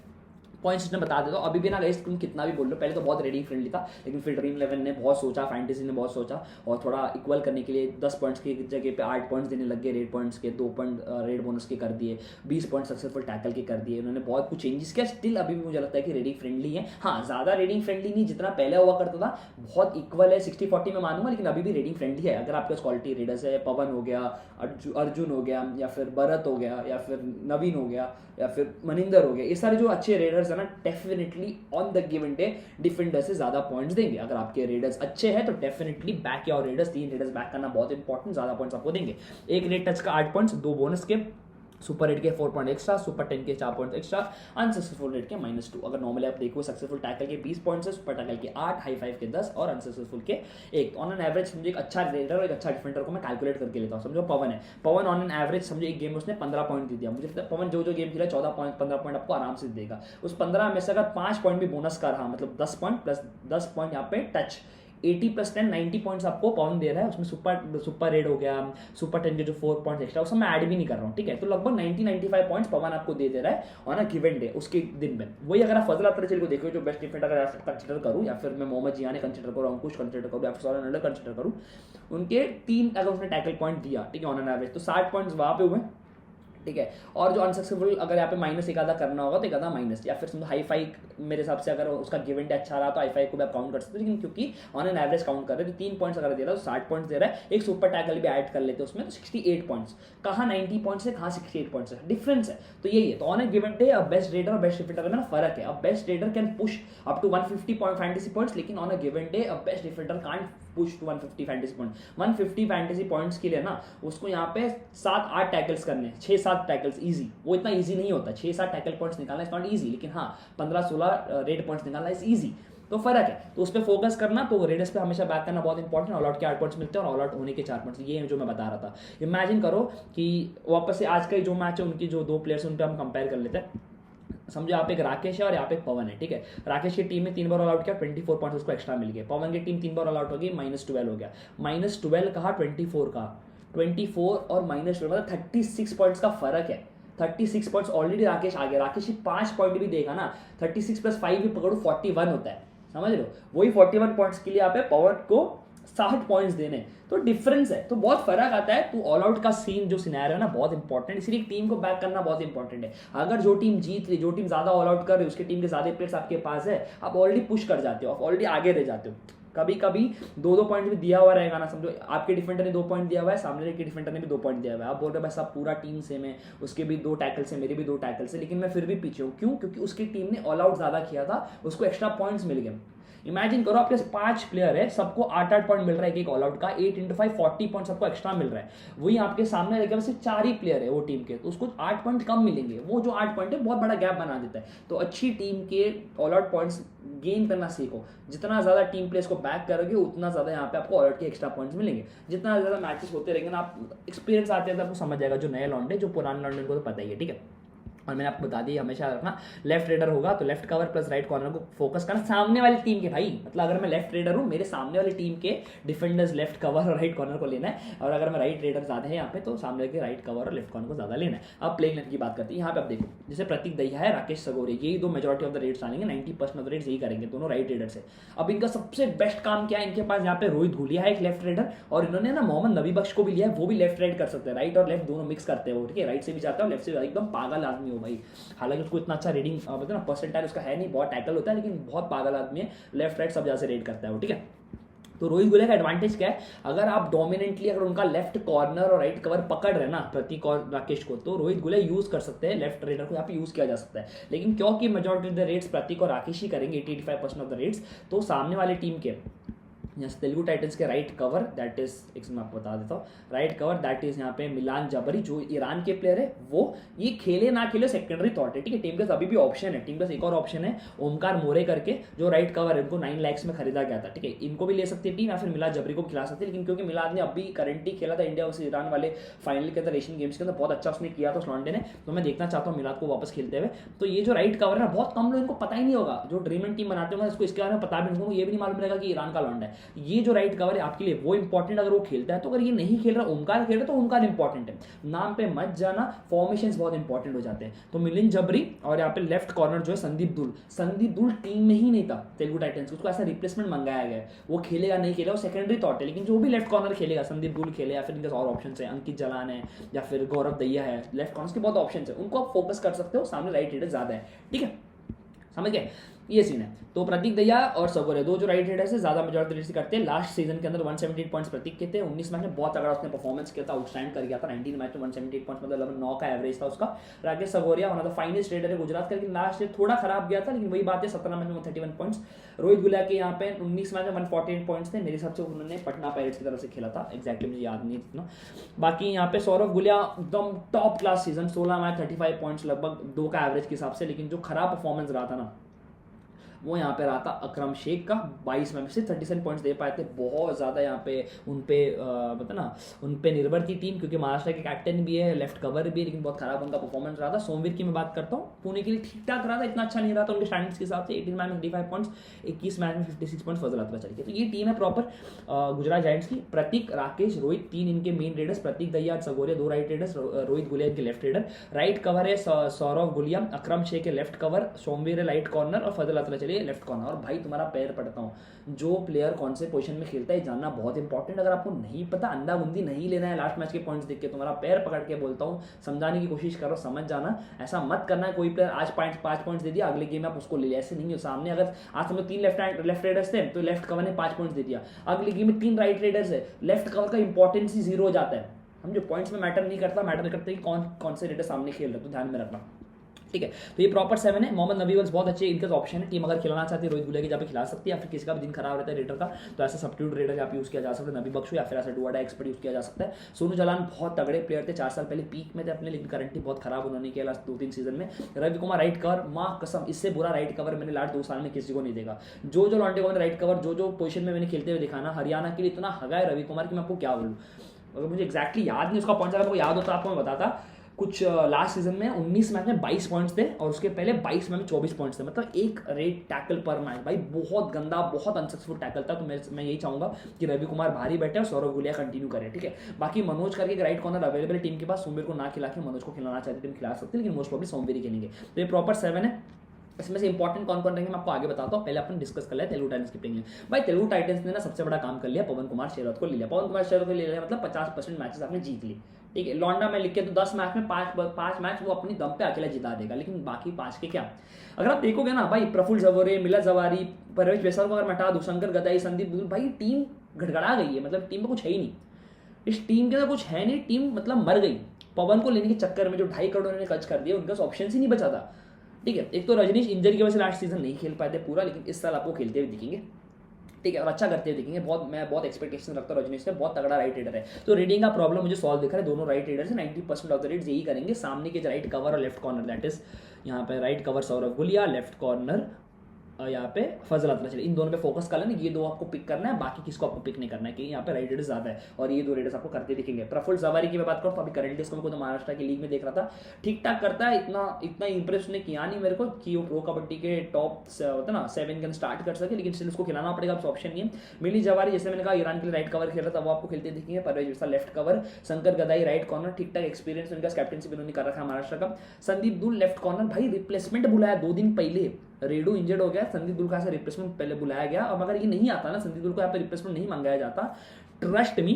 पॉइंट सिस्टम बता देता हूँ अभी भी ना गाइस, तुम कितना भी बोल लो, पहले तो बहुत रेडिंग फ्रेंडली था, लेकिन फिर ड्रीम 11 ने बहुत सोचा, फैंटेसी ने बहुत सोचा और थोड़ा इक्वल करने के लिए 10 पॉइंट्स की जगह पे 8 पॉइंट्स देने लग गए, रेड पॉइंट्स के 2 पॉइंट रेड बोनस के कर दिए, 20 पॉइंट सक्सेसफुल टैकल के कर दिए, उन्होंने बहुत कुछ चेंजेस किया। स्टिल अभी भी मुझे लगता है कि रेडिंग फ्रेंडली है। हाँ, ज़्यादा रेडिंग फ्रेंडली नहीं, जितना पहले हुआ करता था, बहुत इक्वल है, 60-40 में मानूंगा, लेकिन अभी भी रेडिंग फ्रेंडली है। अगर आपके पास क्वालिटी रेडर्स है, पवन हो गया, अर्जुन हो गया, या फिर भरत हो गया, या फिर नवीन हो गया, या फिर मनिंदर हो गया, ये सारे जो अच्छे रेडर्स है ना, definitely on the given day defender से ज्यादा पॉइंट्स देंगे। अगर आपके रेडर्स अच्छे हैं तो डेफिनेटली बैक या रेडर्स, 3 रेडर्स बैक करना बहुत इंपॉर्टेंट, ज्यादा पॉइंट्स आपको देंगे। एक रेड टच का 8 पॉइंट्स, 2 बोनस के, सुपर 8 के 4 पॉइंट एक्स्ट्रा, सुपर 10 के 4 पॉइंट एक्स्ट्रा, अनसक्सेसफुल रेड के -2। अगर नॉर्मली आप देखो सक्सेसफुल टैकल के 20 पॉइंट्स है, सुपर टैकल के 8, हाई 5 के 10 और अनसक्सेसफुल के 1। ऑन एन एवरेज समझो एक अच्छा रेडर और एक अच्छा डिफेंडर को मैं कैलकुलेट करके लेता हूँ। समझो पवन है, पवन ऑन एन एवरेज समझो एक गेम में उसने 15 पॉइंट दे दिया, मुझे लगता है पवन जो गेम खेला 14 पॉइंट 15 पॉइंट आपको आराम से देगा। उस 15 में से अगर 5 पॉइंट भी बोनस का रहा, मतलब 10 पॉइंट प्लस 10 पॉइंट यहाँ पे टच, 80 + 10 90 पॉइंट्स आपको पवन दे रहा है। उसमें सुपर रेड हो गया, सुपर 10 के जो 4 पॉइंट्स एक्स्ट्रा, उसमें मैं ऐड भी नहीं कर रहा हूँ, ठीक है। तो लगभग 90-95 पॉइंट्स पवन आपको दे रहा है ऑन अ गिवन डे, उसके दिन में। वही अगर आप फजल अख्तर को देखो, जो बेस्ट डिफेंडर अगर कंसिडर करूँ, या फिर मैं मोहम्मद जियाने कंसिडर करूँ, अंकुश कंसिडर करूँ, या फिर सोलन अंडर कंसिडर करूँ, उनके 3 अगर उसने टैकल पॉइंट दिया, ठीक है, ऑन एन एवरेज, तो 60 पॉइंट्स वहाँ पे हुए, ठीक है। और जो अनसक्सेसफुल अगर यहाँ पे माइनस एक आधा करना होगा तो एक आधा माइनस, या फिर समझो हाई फाई, मेरे हिसाब से अगर उसका गिवन डे अच्छा रहा तो हाई फाई को भी आप काउंट कर सकते हो, लेकिन क्योंकि ऑन एन एवरेज काउंट कर रहे हैं तो 3 पॉइंट्स अगर दे रहा है तो 60 पॉइंट्स दे रहा है। एक सुपर टैकल भी ऐड कर लेते हैं उसमें तो 68 पॉइंट्स। कहाँ 90 पॉइंट्स है, कहाँ 68 पॉइंट्स है, डिफरेंस है। तो यही है, तो ऑन ए गिवन डे अब बेस्ट रेडर और बेस्ट डिफेंडर में ना फर्क है। अब best raider can push up to 150 point fantasy points, लेकिन ऑन अ गिवन डे अब best defender can't push to 150 fantasy point. 150 fantasy points के लिए ना उसको यहाँ पे 7-8 टैकल्स करने, 6-7 टैकल्स ईजी, वो इतना ईजी नहीं होता। 6-7 टैकल पॉइंट्स निकालना इज नॉट ईजी, लेकिन हाँ 15-16 रेड पॉइंट्स निकालना इज ईजी। तो फर्क है, तो उस पर फोकस करना, तो रेडर्स पे हमेशा बैक करना बहुत इंपॉर्टेंट। ऑल आउट के 8 पॉइंट्स मिलते हैं और ऑल आउट होने के 4 पॉइंट्स, ये है जो मैं बता रहा था। इमेजिन करो कि वापस से आज का जो मैच है, उनकी जो 2 प्लेयर्स उन पर हम कंपेयर कर लेते हैं। समझो यहाँ पे एक राकेश है और यहाँ पे एक पवन है, ठीक है। राकेश की टीम में 3 बार ऑल आउट किया, 24 पॉइंट्स उसको एक्स्ट्रा मिल गए। पवन की टीम 3 बार ऑल आउट हो गई, -12 हो गया। -12 कहा, 24 का, 24 और -12 मतलब 36 पॉइंट्स का फर्क है। 36 पॉइंट्स ऑलरेडी राकेश आ गया। राकेश की 5 पॉइंट भी देखा ना, 36 + 5 भी पकड़ो 41 होता है, समझ लो। वही 41 पॉइंट्स के लिए यहाँ पे पवन को 60 पॉइंट्स देने, तो डिफरेंस है, तो बहुत फर्क आता है। तो ऑल आउट का सीन जो सिनेरियो है ना बहुत इंपॉर्टेंट, इसलिए टीम को बैक करना बहुत इंपॉर्टेंट है। अगर जो टीम जीत रही, जो टीम ज्यादा ऑल आउट कर रही है, उसकी टीम के ज्यादा प्लेयर्स आपके पास है, आप ऑलरेडी पुश कर जाते हो, आप ऑलरेडी आगे रह जाते हो। कभी कभी 2-2 पॉइंट भी दिया हुआ रहेगा ना, समझो आपके डिफेंडर ने 2 पॉइंट दिया हुआ है, सामने के डिफेंडर ने भी 2 पॉइंट दिया हुआ है, आप बोल रहे हो भाई सब पूरा टीम सेम है, उसके भी 2 टैकल से, मेरे भी 2 टैकल से, लेकिन मैं फिर भी पीछे हूँ। क्यों? क्योंकि उसकी टीम ने ऑल आउट ज्यादा किया था, उसको एक्स्ट्रा पॉइंट्स मिल गए। इमेजिन करो आपके 5 प्लेयर है, सबको 8-8 पॉइंट मिल रहा है, एक ऑल आउट का, 8 × 5 40 पॉइंट सबको एक्स्ट्रा मिल रहा है। वही आपके सामने रहेगा वैसे 4 ही प्लेयर है वो टीम के, तो उसको 8 पॉइंट कम मिलेंगे। वो जो 8 पॉइंट है बहुत बड़ा गैप बना देता है। तो अच्छी टीम के ऑल आउट पॉइंट्स गेन करना सीखो। जितना ज्यादा टीम प्लेयर्स को बैक करोगे उतना ज्यादा यहाँ पे आपको ऑल आउट के एक्स्ट्रा पॉइंट्स मिलेंगे। जितना ज्यादा मैचेस होते रहेंगे ना, आप एक्सपीरियंस आते हैं तो आपको समझ जाएगा। जो नए लॉन्डे, जो पुराने लॉन्डे को तो पता ही है, ठीक है। और मैंने आपको बता दी हमेशा रखना, लेफ्ट रेडर होगा तो left cover plus right corner को फोकस करना सामने वाली टीम के। भाई मतलब अगर मैं लेफ्ट रेडर हूँ, मेरे सामने वाली टीम के डिफेंडर्स लेफ्ट कवर और राइट कॉर्नर को लेना है, और अगर मैं राइट रेडर ज्यादा है यहाँ पे तो सामने के राइट कवर और लेफ्ट कॉर्नर को ज्यादा लेना है। अब प्लेइंग लेंथ की बात करते हैं। यहाँ पे आप देखो, जैसे प्रतीक दहिया है, राकेश सगोरे, यही 2 मेजॉरिटी ऑफ द रेड्स आएंगे, 90% ऑफ द रेड्स यही करेंगे, दोनों राइट रेडर से। अब इनका सबसे बेस्ट काम क्या है, इनके पास यहाँ पे रोहित धूलिया है एक लेफ्ट रेडर, और इन्होंने ना मोहम्मद नबी बख्श को भी लिया है, वो भी लेफ्ट राइट कर सकते हैं, राइट और लेफ्ट दोनों मिक्स करते हैं वो, ठीक है। राइट से भी जाता है और लेफ्ट से भी, एकदम पागल आदमी हो भाई। हालांकि उसको इतना अच्छा रेडिंग मतलब ना परसेंटाइल उसका है नहीं, बहुत टैकल होता है, लेकिन बहुत पागल आदमी है, लेफ्ट राइट सब जगह से रेड करता है वो, ठीक है। तो रोहित गुले का एडवांटेज क्या है, अगर आप डोमिनेंटली अगर उनका लेफ्ट कॉर्नर और राइट कवर पकड़ रहे ना प्रतीक और राकेश को, तो रोहित गुले यूज कर सकते हैं, लेफ्ट रेडर को यहाँ पे यूज किया जा सकता है। लेकिन क्योंकि मेजॉरिटी ऑफ द रेट्स प्रतीक और राकेश ही करेंगे 80-85% ऑफ द रेट्स, तो सामने वाले टीम के यहाँ तेलुगु टाइटंस के राइट कवर दैट इज, एक मैं आपको बता देता हूँ, राइट कवर दैट इज यहाँ पे मिलान जबरी जो ईरान के प्लेयर है, वो ये खेले ना खेले सेकेंडरी थॉट है, ठीक है। टीम के अभी भी ऑप्शन है, टीम के एक और ऑप्शन है ओमकार मोरे करके जो राइट कवर है, उनको 9 lakhs में खरीदा गया था, ठीक है। इनको भी ले सकती है टीम या फिर मिलाद जबरी को खिला सकती है, लेकिन क्योंकि मिलाद ने अभी करंटली खेला था इंडिया वर्सेस ईरान वाले फाइनल के अंदर एशियन गेम्स के अंदर, बहुत अच्छा उसने किया था उस लॉन्डे ने, तो मैं देखना चाहता हूँ मिलाद को वापस खेलते हुए। तो ये जो राइट कवर है ना, बहुत कम लोग इनको पता ही नहीं होगा, जो ड्रीम एंड टीम बनाते होंगे इसको इसके बारे में पता भी नहीं, ये भी नहीं मालूम रहेगा कि ईरान का लॉन्डा है। ये जो राइट कवर है आपके लिए वो इंपॉर्टेंट अगर वो खेलता है, तो अगर ये नहीं खेल रहा ओमकार खेल रहा तो ओमकार इंपॉर्टेंट है, नाम पे मत जाना, फॉर्मेशंस बहुत इंपॉर्टेंट हो जाते हैं। तो मिलिंद जबरी और यहाँ पे लेफ्ट कॉर्नर जो है संदीप दुल टीम में ही नहीं था तेलुगु टाइटंस, उसको ऐसा रिप्लेसमेंट मंगाया गया है, वो खेलेगा नहीं खेलेगा वो सेकेंडरी थॉट है, लेकिन जो भी लेफ्ट कॉर्नर खेलेगा, संदीप दुल खेले या फिर इनके और ऑप्शन है, अंकित जलान है या फिर गौरव दैया है, लेफ्ट कॉर्नर के बहुत ऑप्शन है, उनको आप फोकस कर सकते हो, सामने राइट हेडर ज्यादा है, ठीक है, समझ गए, ये सीन है। तो प्रतीक दैया और सगोरे दो जो राइट हेडर से ज्यादा मेजॉरिटी रेट्स करते हैं। लास्ट सीजन के अंदर 178 पॉइंट्स प्रतीक के थे, 19 मैच में बहुत तगड़ा उसने परफॉर्मेंस किया था, आउटस्टैंड कर गया था, 19 मैच में 178 पॉइंट्स मतलब लगभग 9 का एवरेज था उसका। Rakesh Sagoria one of the finest raider है गुजरात का, लेकिन लास्ट ईयर थोड़ा खराब गया था, लेकिन वही बात है 17 मैच में 131 पॉइंट्स। रोहित गुलिया के यहाँ पे 19 मैच में 148 पॉइंट्स थे, मेरे हिसाब से उन्होंने पटना पायरेट्स की तरफ से खेला था, एक्जैक्टली मुझे याद नहीं इतना। बाकी यहाँ पे सौरभ गुलिया एकदम top class season, 16 match 35 points लगभग 2 का एवरेज के हिसाब से, लेकिन जो खराब परफॉर्मेंस रहा था ना वो यहाँ पे रहा था अकरम शेख का, 22 में से 37 पॉइंट्स दे पाए थे, बहुत ज़्यादा यहाँ पे उन पे निर्भर थी टीम, क्योंकि महाराष्ट्र के कैप्टन भी है, लेफ्ट कवर भी है, लेकिन बहुत खराब उनका परफॉर्मेंस रहा था। सोमवीर की मैं बात करता हूँ, पुणे के लिए ठीक ठाक रहा था, इतना अच्छा नहीं रहा था उनके स्टैंडिंग्स के हिसाब से, 18 मैच में 55 पॉइंट्स, 21 मैच में 56 पॉइंट्स फजल अतला चल गए। तो ये टीम है प्रॉपर गुजरात जायंट्स की। प्रतीक, राकेश, रोहित 3 इनके मेन रेडर्स, प्रतीक दैया सगोरिया 2 राइट रेडर्स, रोहित गुलिया इनके लेफ्ट रेडर, राइट कवर है सौरभ गुलिया, अकरम शेख के लेफ्ट कवर, सोमवीर है राइट कॉर्नर और फजल अतला चलिए लेफ्ट कॉर्नर। और भाई तुम्हारा पैर पड़ता हूँ, जो प्लेयर कौन से पोजीशन में खेलता है जानना बहुत इंपॉर्टेंट। अगर आपको नहीं पता, अंधा बुंदी नहीं लेना है लास्ट मैच के पॉइंट्स देख के, तुम्हारा पैर पकड़ के बोलता हूँ, समझाने की कोशिश करो, समझ जाना। ऐसा मत करना है कोई प्लेयर आज 5 पॉइंट्स दे दिया, अगले गेम में आप उसको ले लिया, ऐसे नहीं हो। सामने अगर आज समझो 3 लेफ्ट रेडर्स थे, तो लेफ्ट कवर ने 5 पॉइंट्स दे दिया, अगले गेम में 3 राइट रेडर्स है, लेफ्ट कवर का इंपॉर्टेंस ही 0 हो जाता है। हम जो पॉइंट्स में मैटर नहीं करते कि कौन से रेडर सामने खेल रहे, तो ध्यान में रखना, ठीक है। तो ये प्रॉपर 7 है। मोहम्मद नबी वल्स बहुत अच्छे इनके ऑप्शन है, टीम अगर खिलाना चाहती है रोहित गुलिया की जहाँ पे खिला सकती है, या फिर किसी का भी दिन खराब रहता है रेडर का, तो ऐसा सब्स्टिट्यूट रेडर यहाँ पे यूज किया जा सकता है, नबी बख्शू या फिर ऐसा डुआडा एक्सपर्ट यूज किया जा सकता है। सोनू जलान बहुत तगड़े प्लेयर थे, 4 साल पहले पीक में थे अपने, लेकिन करंटली बहुत खराब उन्होंने किया लास्ट 2-3 सीजन में। रवि कुमार राइट कवर, माँ कसम इससे बुरा राइट कवर मैंने लास्ट 2 साल में किसी को नहीं देखा। जो लॉन्डे को राइट कवर जो पोजिशन में मैंने खेलते हुए देखा ना, हरियाणा के लिए इतना हगा है रवि कुमार की मैं आपको क्या बोलूँ। अगर मुझे एक्जैक्टली याद नहीं उसका पॉइंट, अगर आपको याद होता आपको मैं बताता। कुछ लास्ट सीजन में 19 मैच में 22 पॉइंट्स थे और उसके पहले 22 मैच में 24 पॉइंट्स थे, मतलब एक रेट टैकल पर मैच। भाई बहुत गंदा, बहुत अनसक्सेसफुल टैकल था। तो मैं यही चाहूंगा कि रवि कुमार भारी बैठे और सौरभ गुलिया कंटिन्यू करे, ठीक है। बाकी मनोज करके एक राइट कॉर्नर अवेलेबल टीम के पास, सोमवीर को ना खिला के मनोज को खिलाना चाहती टीम खिला सकती है, लेकिन मोस्ट प्रॉब्ली सोमवीर ही खेलेंगे। तो ये प्रॉपर 7 है। इसमें से इंपॉर्टेंट कौन कौन रहेंगे मैं आपको आगे बताता हूँ, पहले अपन डिस्कस कर ले तेलुगु टाइटंस की पिंग। भाई तेलुगु टाइटंस ने ना सबसे बड़ा काम कर लिया, पवन कुमार शेरावत को ले लिया। पवन कुमार शेरावत को ले लिया मतलब 50% मैचेस आपने जीत ली, ठीक है। लौंडा में लिख के तो 10 मैच में 5 मैच वो अपनी दम पे अकेला जिता देगा, लेकिन बाकी 5 के क्या। अगर आप देखोगे ना भाई, प्रफुल जवरे, मिलत जवारी, परवेश बेसर को अगर मैं हटा दूं, शंकर गदाई, संदीप दुल, भाई टीम गड़गड़ा गई है, मतलब टीम में कुछ है ही नहीं, इस टीम के अंदर कुछ है नहीं, टीम मतलब मर गई। पवन को लेने के चक्कर में जो 2.5 करोड़ उन्होंने खर्च कर दिया, उनका ऑप्शन ही नहीं बचा था, ठीक है। एक तो रजनीश इंजरी की वजह से लास्ट सीजन नहीं खेल पाए थे पूरा, लेकिन इस साल आपको खेलते हुए दिखेंगे, ठीक है, और अच्छा करते हुए दिखेंगे। मैं बहुत एक्सपेक्टेशन रखता हूँ रजनीश से, बहुत तगड़ा राइट रेडर है। तो रीडिंग का प्रॉब्लम मुझे सॉल्व दिख रहा है, दोनों राइट रेडर से 90% ऑफ द रेड्स यही करेंगे। सामने के राइट कवर और लेफ्ट कॉर्नर, दैट इज यहाँ पे right cover Saurabh Gulia, left corner यहाँ पे फजल अतला चले, इन दोनों पे फोकस कर लेना, ये 2 आपको पिक करना है, बाकी किसको आपको पिक नहीं करना है, क्योंकि यहाँ पे राइट रेडर्स ज्यादा है और ये 2 रेडर्स आपको करते दिखेंगे। प्रफुल जवारी की मैं बात करूँ तो अभी करंटली इसको मैं महाराष्ट्र की लीग में देख रहा था, ठीक ठाक करता है, इतना इंप्रेस ने किया नहीं मेरे को कि वो प्रो कबड्डी के टॉप होता ना 7 के अंदर स्टार्ट कर सके, लेकिन उसको खिलाना पड़ेगा, ऑप्शन नहीं है। मिली जवारी जैसे मैंने कहा ईरान के लिए राइट कवर खेल रहा था, वो आपको खेलते दिखेंगे। परवेज बेसर left cover, Shankar Gadai right corner, ठीक ठाक एक्सपीरियंस उनका, कैप्टनशिप उन्होंने कर रखा है महाराष्ट्र का। संदीप दुल लेफ्ट कॉर्नर, भाई रिप्लेसमेंट बुलाया 2 दिन पहले, रेडू इंजर्ड हो गया, संदीप दुल का ऐसा रिप्लेसमेंट पहले बुलाया गया। अब अगर ये नहीं आता ना, संदीप दुल को यहाँ पे रिप्लेसमेंट नहीं मंगाया जाता, ट्रस्ट मी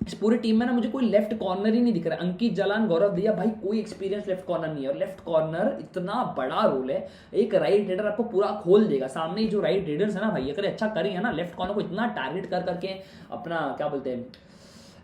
इस पूरी टीम में ना मुझे कोई लेफ्ट कॉर्नर ही नहीं दिख रहा है। अंकित जलान, गौरव दहिया, भाई कोई एक्सपीरियंस लेफ्ट कॉर्नर नहीं है। और लेफ्ट कॉर्नर इतना बड़ा रोल है, एक राइट रेडर आपको पूरा खोल देगा। सामने ही जो राइट रेडर्स है ना भाई, अगर अच्छा करेंगे ना लेफ्ट कॉर्नर को इतना टारगेट कर करके अपना क्या बोलते हैं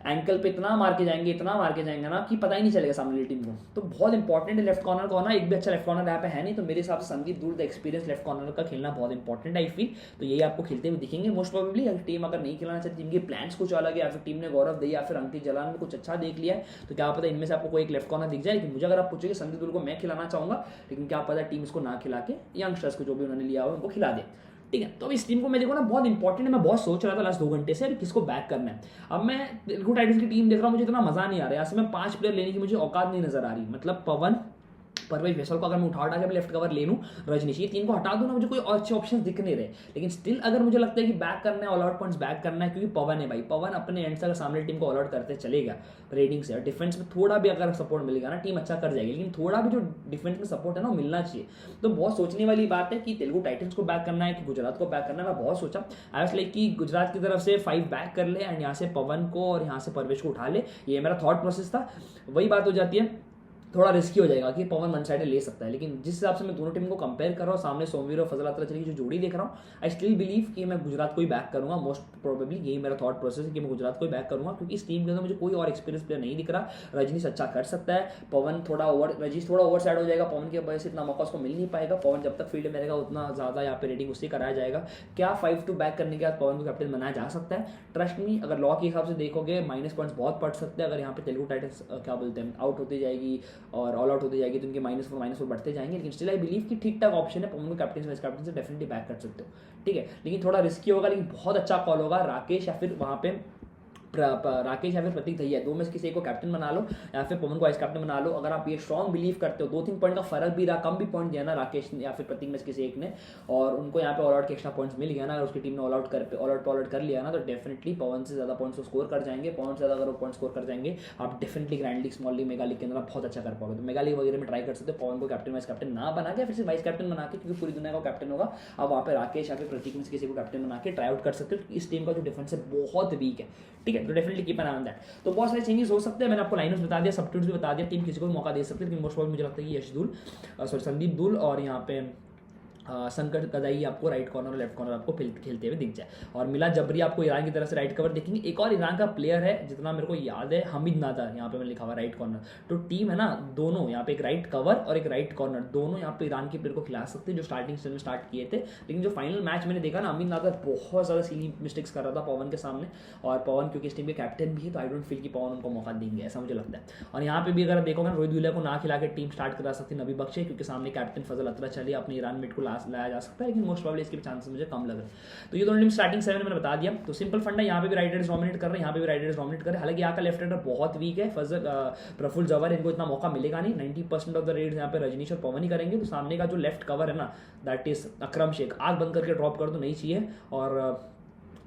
एंकल पे इतना मार के जाएंगे ना कि पता ही नहीं चलेगा सामने वाली टीम को। तो बहुत इंपॉर्टेंट है लेफ्ट कॉर्नर को ना, एक भी अच्छा लेफ्ट कॉर्नर यहाँ पे है नहीं। तो मेरे हिसाब से संदीप दूल द एक्सपीरियंस लेफ्ट कॉर्नर का खेलना बहुत इंपॉर्टेंट है आई फील। तो यही आपको खेलते हुए दिखेंगे मोस्ट प्रोबेबली। अगर टीम अगर नहीं खिलाना चाहती, टीम के प्लान्स कुछ अलग है, या फिर टीम ने गौरव दहिया या फिर अंकित जलान में कुछ अच्छा देख लिया है, तो क्या पता इनमें से आपको कोई एक लेफ्ट कॉर्नर दिख जाए। लेकिन मुझे अगर आप पूछोगे संदीप दूल को मैं खिलाना चाहूंगा, लेकिन क्या पता टीम इसको ना खिला के यंगस्टर्स को जो भी उन्होंने लिया हो उनको खिला दे। ठीक है, तो इस टीम को मैं देखो ना बहुत इंपॉर्टेंट है। मैं बहुत सोच रहा था लास्ट 2 घंटे से किसको बैक करना है। अब मैं तेलुगु टाइटंस की टीम देख रहा हूँ, मुझे इतना मजा नहीं आ रहा है। यहाँ से मैं 5 प्लेयर लेने की मुझे औकात नहीं नजर आ रही। मतलब पवन, परवेज फैसल को अगर मैं उठा के लेफ्ट कवर ले लूँ, रजनीश, ये 3 को हटा दूँ ना, मुझे कोई और अच्छे ऑप्शन दिख नहीं रहे। लेकिन स्टिल अगर मुझे लगता है कि बैक करना है, ऑल आउट पॉइंट्स बैक करना है, क्योंकि पवन है भाई, पवन अपने एंड से अगर सामने टीम को ऑल आउट करते चलेगा रेटिंग से, डिफेंस में थोड़ा भी अगर सपोर्ट मिलेगा ना टीम अच्छा कर जाएगी। लेकिन थोड़ा भी जो डिफेंस में सपोर्ट है ना वो मिलना चाहिए। तो बहुत सोचने वाली बात है कि तेलुगु टाइटंस को बैक करना है कि गुजरात को बैक करना है। मैं बहुत सोचा, आई वाज लाइक कि गुजरात की तरफ से 5 बैक कर ले एंड यहाँ से पवन को और यहाँ से परवेश को उठा ले। ये मेरा थॉट प्रोसेस था। वही बात हो जाती है, थोड़ा रिस्की हो जाएगा कि पवन वन साइड ले सकता है। लेकिन जिस हिसाब से मैं दोनों टीम को कंपेयर कर रहा हूँ, सामने सोमवीर और फजल अतरचली की जो जोड़ी देख रहा हूँ, आई स्टिल बिलीव कि मैं गुजरात को ही बैक करूंगा। मोस्ट प्रोबेबली यही मेरा थॉट प्रोसेस है कि मैं गुजरात को ही बैक करूंगा, क्योंकि इस टीम के अंदर मुझे कोई और एक्सपीरियंस प्लेयर नहीं दिख रहा। रजनीश अच्छा कर सकता है, पवन थोड़ा ओवर साइड हो जाएगा, पवन की वजह से इतना मौका उसको मिल नहीं पाएगा। पवन जब तक फील्ड में रहेगा उतना ज्यादा यहाँ पे रेटिंग उससे कराया जाएगा। क्या 5-2 बैक करने के बाद पवन को कैप्टन बनाया जा सकता है? ट्रस्ट मी, अगर लॉ के हिसाब से देखोगे माइनस पॉइंट्स बहुत पड़ सकते हैं। अगर यहाँ पे तेलुगु टाइटंस क्या बोलते हैं आउट होती जाएगी और ऑल आउट होती जाएगी, तो उनके -4 बढ़ते जाएंगे। लेकिन स्टिल आई बिलीव कि ठीक ठाक ऑप्शन है, पवन को कैप्टन वाइस कैप्टन से डेफिनेटली बैक कर सकते हो। ठीक है, लेकिन थोड़ा रिस्की होगा, लेकिन बहुत अच्छा कॉल होगा। राकेश या फिर वहाँ पे राकेश या फिर प्रतीक दहिया, दो में से किसी एक को कैप्टन बना लो या फिर पवन को वाइस कैप्टन बना लो। अगर आप ये स्ट्रॉन्ग बिलीव करते हो, 2-3 पॉइंट का फर्क भी रहा, कम भी पॉइंट दिया ना राकेश ने या फिर प्रतीक में से किसी एक ने, और उनको यहाँ पे ऑल आउट के एक्स्ट्रा पॉइंट्स मिल गया ना, अगर उसकी टीम ने ऑल आउट कर लिया ना, तो डेफिनेटली पवन से ज्यादा पॉइंट्स स्कोर कर जाएंगे। पवन से ज्यादा अगर वो पॉइंट स्कोर कर जाएंगे, आप definitely grand league, small league, mega league के अंदर बहुत अच्छा कर पाओगे। तो मेगा लीग वगैरह में ट्राई कर सकते हो पवन को कैप्टन वाइस कैप्टन ना बना के, फिर से वाइस कैप्टन बना के, क्योंकि पूरी दुनिया का कैप्टन होगा। अब वहाँ पे राकेश या फिर प्रतीक में से किसी को कैप्टन बना के ट्राई आउट कर सकते हो। इस टीम का जो डिफेंस है बहुत वीक है। ठीक है, तो definitely keep an I on that. तो बहुत सारे चेंजेस हो सकते हैं। मैंने आपको लाइनअप्स बता दिया, सब्स्टिट्यूट्स भी बता दिया, टीम किसी को भी मौका दे सकती है। लेकिन मोस्ट प्रॉब्लम मुझे लगता है कि संदीप दूल और यहाँ पे संकट कदाई आपको राइट कॉर्नर और लेफ्ट कॉर्नर आपको खेलते हुए दिख जाए। और मिलान जबरी आपको ईरान की तरफ से राइट कवर देखेंगे। एक और ईरान का प्लेयर है जितना मेरे को याद है, हमीद नादार, यहाँ पे मैंने लिखा हुआ राइट कॉर्नर। तो टीम है ना दोनों, यहाँ पे एक राइट कवर और एक राइट कॉर्नर, दोनों यहाँ पे ईरान के प्लेयर को खिला सकते हैं जो स्टार्टिंग स्टेज में स्टार्ट किए थे। लेकिन जो फाइनल मैच मैंने देखा ना, हमीद नादार बहुत ज़्यादा सीली मिस्टेक्स कर रहा था पवन के सामने। और पवन क्योंकि इस टीम के कैप्टन भी है, तो आई डोंट फील कि पवन उनको मौका देंगे, ऐसा मुझे लगता है। और यहाँ पे भी अगर देखोगे रोहित वेमुला को ना खिला के टीम स्टार्ट करा सकती है नबी बख्शे, क्योंकि सामने कैप्टन फजल अतरचली अपने ईरान मिड को लाया जा सकता है। मोस्ट प्रॉब्लम इसके चांसेस मुझे कम लग रहे हैं। तो ये दोनों टीम स्टार्टिंग 7 मैंने बता दिया। तो सिंपल फंडा, यहाँ पे भी राइट राइडर्स डोमिनेट कर रहे हैं, यहाँ पे भी राइट राइडर्स डोमिनेट कर रहे हैं। हालांकि यहाँ का लेफ्ट राइडर बहुत वीक है, प्रफुल जवर, इनको इतना मौका मिलेगा नहीं। 90% ऑफ द रेड्स यहाँ पे रजनीश और पवन ही करेंगे। तो सामने का जो लेफ्ट कवर है ना, दैट इज अकरम शेख, आग बंद करके ड्रॉप कर दो, नहीं चाहिए। और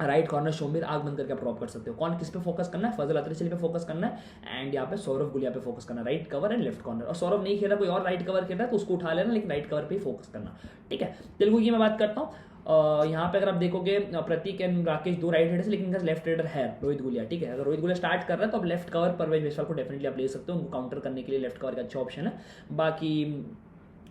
राइट कॉर्नर शोमिर, आग बंद करके आप ड्रॉप कर सकते हो। कौन किस पे फोकस करना है? फजल अतरचली पे फोकस करना है एंड यहाँ पे सौरव गुलिया पे फोकस करना है, right cover and left corner. और सौरव नहीं खेला, कोई और राइट कवर खेल रहा है तो उसको उठा लेना, लेकिन राइट कवर पे ही फोकस करना। ठीक है, तेलुगु की मैं बात करता हूँ। यहाँ पे अगर आप देखोगे प्रतीक एंड राकेश दो राइट हेडर्स, लेकिन इनका लेफ्ट हेडर है रोहित गुलिया। ठीक है, अगर रोहित गुलिया स्टार्ट कर रहा है तो आप लेफ्ट कवर परवेज बेसवाल को डेफिनेटली आप ले सकते हो, उनको काउंटर करने के लिए लेफ्ट कवर का अच्छा ऑप्शन है। बाकी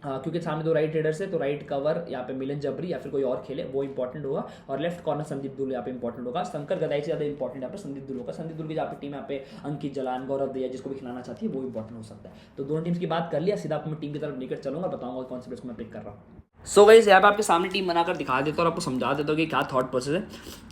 क्योंकि सामने दो राइट हेडर्स है, तो राइट कवर यहाँ पे मिलन जबरी या फिर कोई और खेले वो इंपॉर्टेंट होगा। और लेफ्ट कॉर्नर संदीप दुल यहाँ पे इंपॉर्टेंट होगा। शंकर गदाई से ज्यादा इंपॉर्टेंट यहाँ पे संदीप दुल होगा। संदीप दुल की यहाँ पे टीम यहाँ पे अंकित जलान, गौरव दहिया, जिसको भी खिलाना चाहती है वो इंपॉर्टेंट हो सकता है। तो दोनों टीम्स की बात कर लिया, सीधा आपको मैं टीम की तरफ लेकर चलूंगा, बताऊंगा कौन से प्लेयर्स को मैं पिक कर रहा हूँ। सो गाइस, यहाँ पे आपके सामने टीम बनाकर दिखा देता हूँ और आपको समझा देता हूँ कि क्या थॉट प्रोसेस है।